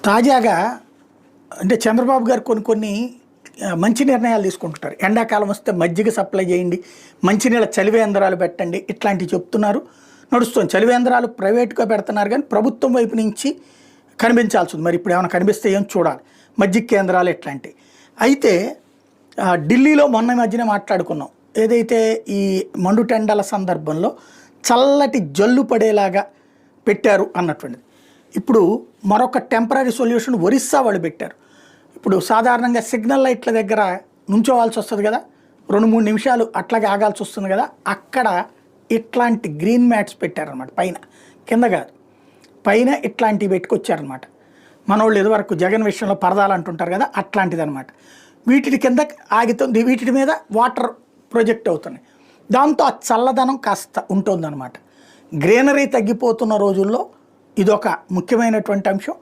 తాజాగా అంటే చంద్రబాబు గారు కొన్ని కొన్ని మంచి నిర్ణయాలు తీసుకుంటుంటారు. ఎండాకాలం వస్తే మజ్జిగ సప్లై చేయండి, మంచినీళ్ళ చలివేంద్రాలు పెట్టండి, ఇట్లాంటివి చెప్తున్నారు. నడుస్తుంది. చలివేంద్రాలు ప్రైవేట్గా పెడుతున్నారు కానీ ప్రభుత్వం వైపు నుంచి కనిపించాల్సి ఉంది. మరి ఇప్పుడు ఏమైనా కనిపిస్తే ఏం చూడాలి. మజ్జిగ కేంద్రాలు ఇట్లాంటివి. అయితే ఢిల్లీలో మొన్న మధ్యన మాట్లాడుకున్నాం. ఏదైతే ఈ మండుటెండల సందర్భంలో చల్లటి జల్లు పడేలాగా పెట్టారు అన్నటువంటిది. ఇప్పుడు మరొక టెంపరీ సొల్యూషన్ ఒరిస్సా వాళ్ళు పెట్టారు. ఇప్పుడు సాధారణంగా సిగ్నల్ లైట్ల దగ్గర నుంచోవాల్సి వస్తుంది కదా, 2-3 నిమిషాలు అట్లాగే ఆగాల్సి వస్తుంది కదా, అక్కడ ఇట్లాంటి గ్రీన్ మ్యాట్స్ పెట్టారనమాట. పైన, కింద కాదు, పైన ఇట్లాంటివి పెట్టుకొచ్చారనమాట. మనోళ్ళు ఇదివరకు జగన్ విషయంలో పరదాలు అంటుంటారు కదా, అట్లాంటిది అనమాట. వీటి కింద ఆగుతుంది, వీటి మీద వాటర్ ప్రొజెక్ట్ అవుతున్నాయి. దాంతో ఆ చల్లదనం కాస్త ఉంటుందన్నమాట. గ్రీనరీ తగ్గిపోతున్న రోజుల్లో ఇదొక ముఖ్యమైనటువంటి అంశం.